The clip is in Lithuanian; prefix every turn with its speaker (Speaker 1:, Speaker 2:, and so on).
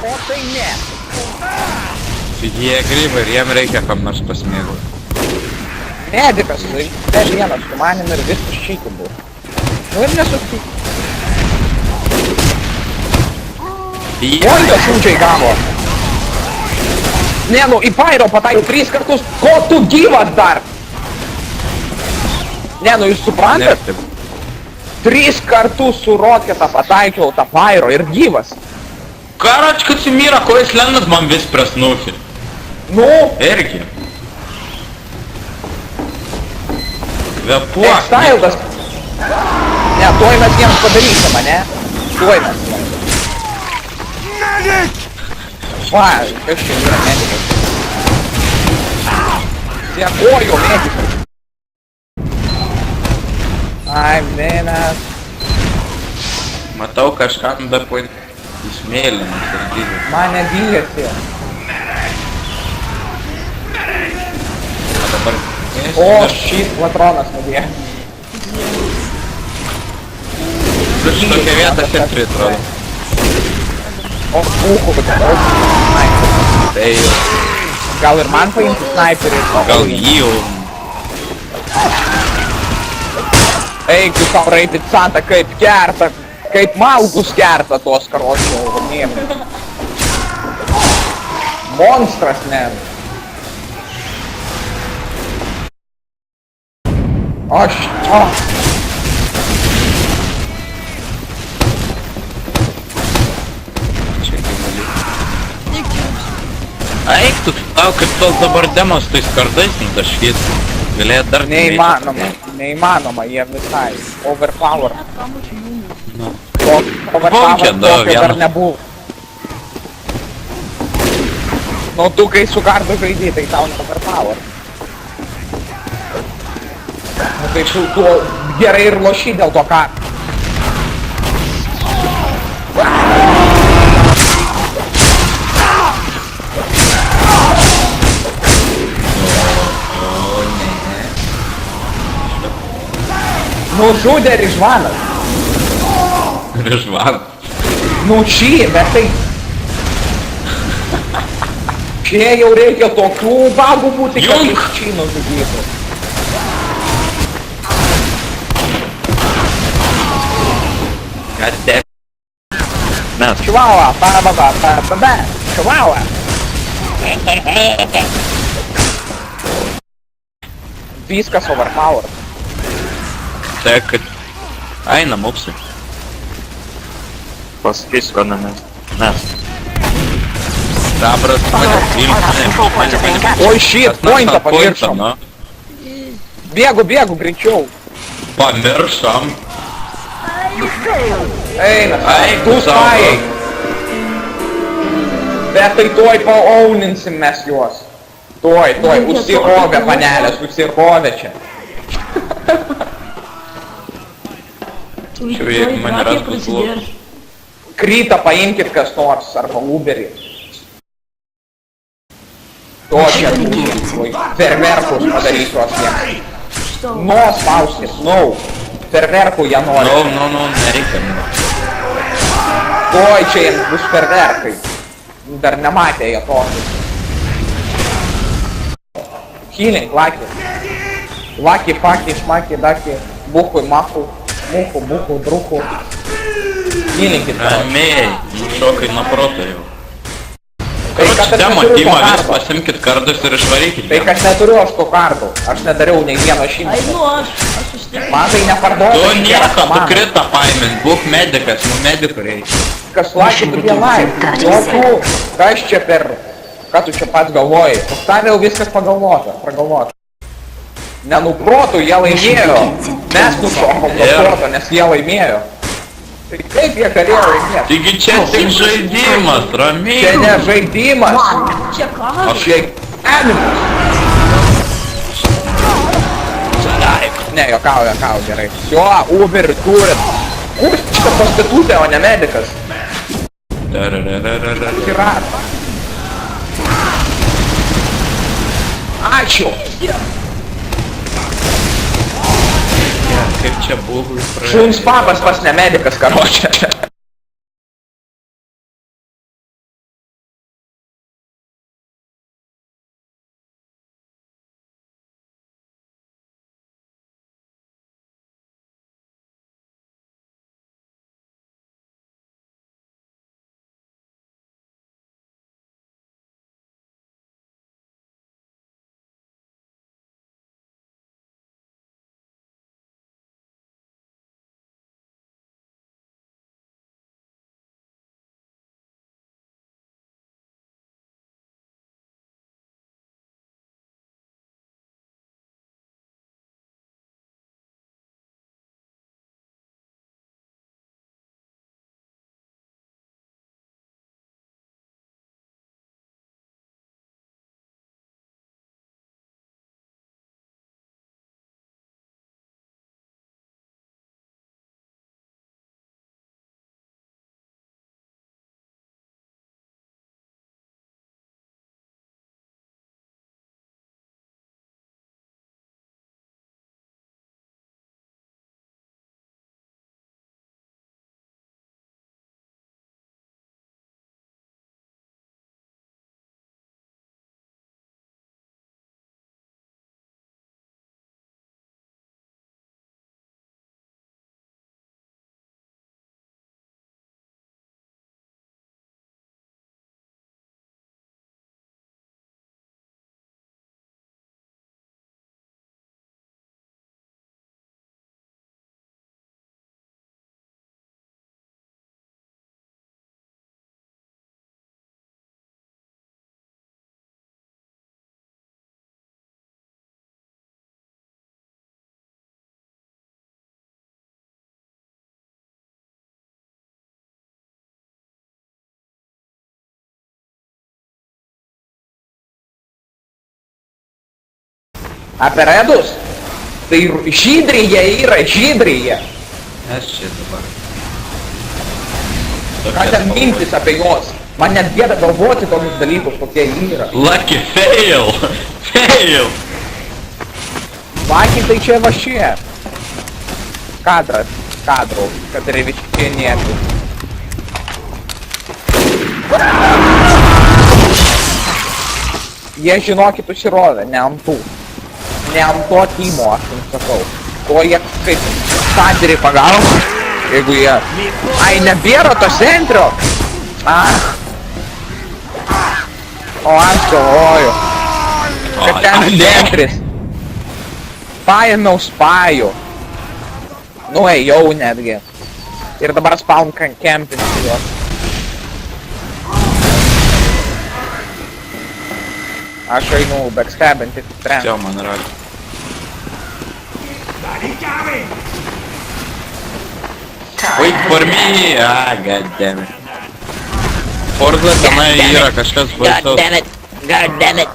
Speaker 1: O tai ne.
Speaker 2: Jie grybai ir jiem reikia kam nors pasmėgauti.
Speaker 1: Medikas, tai vienas su manim ir viskas šykiu buvo. Nu ir nesutik. Oi, tas šūdžiai gavo. Ne, nu, į Pyro pataikiau 3 kartus. Ko tu gyvas dar? Ne, nu, jūs suprantat? 3 kartus su Roketą pataikiau tą Pyro ir gyvas.
Speaker 2: Karočka Cimira, ko jis lendat man vis prasnuki?
Speaker 1: Nu,
Speaker 2: Irgi. Kvepuok.
Speaker 1: Extildas. Ne, tuoj mes jiems padarysim, ne? Tuoj mes. Va, kas čia yra medikas? Sėkojo medikas. Ai, menas.
Speaker 2: Matau kažkam be point įsmėlinas ir gyvas.
Speaker 1: Mane bijasi.
Speaker 2: Dabar...
Speaker 1: O, šis patronas nubėjo.
Speaker 2: Plius tokia vieta sentri atrodo.
Speaker 1: O, uhu, bet
Speaker 2: Tai
Speaker 1: gal ir man paimti sniperį?
Speaker 2: gal jį jau...
Speaker 1: Eik, tu tau raipit santa, kaip kerta, kaip maugus kerta tos karočių mėmų. Monstras, ne. Aš,
Speaker 2: Čia gyvali. Eik tu, tau kaip tos dabar demos tais kardais nutaškyt. Galėt dar
Speaker 1: neįmanoma, neįmanoma, jie visai overpower.
Speaker 2: Nu.
Speaker 1: Overpower
Speaker 2: Bunker, da,
Speaker 1: tokio dar
Speaker 2: vienas.
Speaker 1: nebuvo. Nu, tu kai su kardu žaidži, tai tau ne overpower. Nu, tai tu gerai ir loši dėl to kardo. Nu, žudė Rižvanas.
Speaker 2: Rižvan.
Speaker 1: Nu, šį, bet tai... Čia jau reikia tokių bagų būti, kad
Speaker 2: Junk!
Speaker 1: iš šį nužudytų.
Speaker 2: Gardė. Mes.
Speaker 1: Chihuahua, pa-ba-ba, Chihuahua. Viskas overpower.
Speaker 2: Tai kad... Einam, upsi. Pasakysiu, ką mes. Dabras, mane
Speaker 1: Oi, shit, pointą pamiršom. Bėgu, greičiau.
Speaker 2: Pamiršom.
Speaker 1: Eina,
Speaker 2: Eik,
Speaker 1: tu
Speaker 2: savo.
Speaker 1: spajai. Bet tai tuoj paauninsim mes juos. Tuoj, užsirovė panelės, užsirovė čia.
Speaker 2: Čia jeigu man yra skuslų.
Speaker 1: Krytą paimkit kas nors, arba Uberį. Tokia ferverkus padarysiuos jiems. No, spauskis, no. Ferverkų jie nori.
Speaker 2: No, nereikia.
Speaker 1: Tuoj čia jiems bus ferverkai. Dar nematė jie tokį. Healing, laki. Laki, faki, šmaki, daki. Buchui, machu. Muchu, druchu. Healingit.
Speaker 2: Ramiai, šokai nuo proto jau.
Speaker 1: Tai kad
Speaker 2: Karoči,
Speaker 1: aš
Speaker 2: demo,
Speaker 1: neturiu
Speaker 2: Dima,
Speaker 1: to
Speaker 2: vis
Speaker 1: kardo.
Speaker 2: pasimkit kardus ir išvarykit.
Speaker 1: Tai kad neturiu aš to kardo. Aš nedariau nei vieno šimto.
Speaker 3: Ai, nu, aš užtikrinau.
Speaker 1: Man tai neparduoda.
Speaker 2: Tu nieko, tu kritą paimint, būk medikas, medikų reikia.
Speaker 1: Kas laki tu vienai. O tu, kas čia per... Ką tu čia pats galvoji? Pas tave jau viskas pragalvota. Nenuprotų, jie laimėjo. Mes nušokom nuo proto, nes jie laimėjo. Tai kaip jie galėjo laimėti?
Speaker 2: Taigi čia tik žaidimas,
Speaker 1: Čia
Speaker 2: ramiai.
Speaker 1: ne žaidimas.
Speaker 3: Čia ką?
Speaker 1: Čia animus. Ne, jokauju, gerai. Jo, Uberį turit. Kur šitą prostitutę, o ne medikas? Pirat. Ačiū.
Speaker 2: Kaip čia buvo praėjo.
Speaker 1: Šuns papas pas ne medikas, karočią. Apie redus? Tai žydryje yra, žydryje.
Speaker 2: Aš čia dabar.
Speaker 1: Ką ten mintis apie juos? Man net gėda galvoti tokius dalykus, kokie yra.
Speaker 2: Lucky fail! Fail!
Speaker 1: Lucky tai čia va šie. Kadras, kadrų, kad revičienėtų. Jie žinokit užsirovė, ne ant tų. Ne ant to tymo, aš jums sakau. O jie kaip sandėrį pagauna, jeigu jie... Ai, nebėra to centrio! O aš galvoju, kad ten centris. Paėmiau spajų. Nu, ėjau netgi. Ir dabar spawn kempinsiu juos. Aš einu backstabinti trend.
Speaker 2: Все, man rali. Wait for me! Ah, goddammit. Forza tenai yra kažkas baisaus.
Speaker 3: God damn it.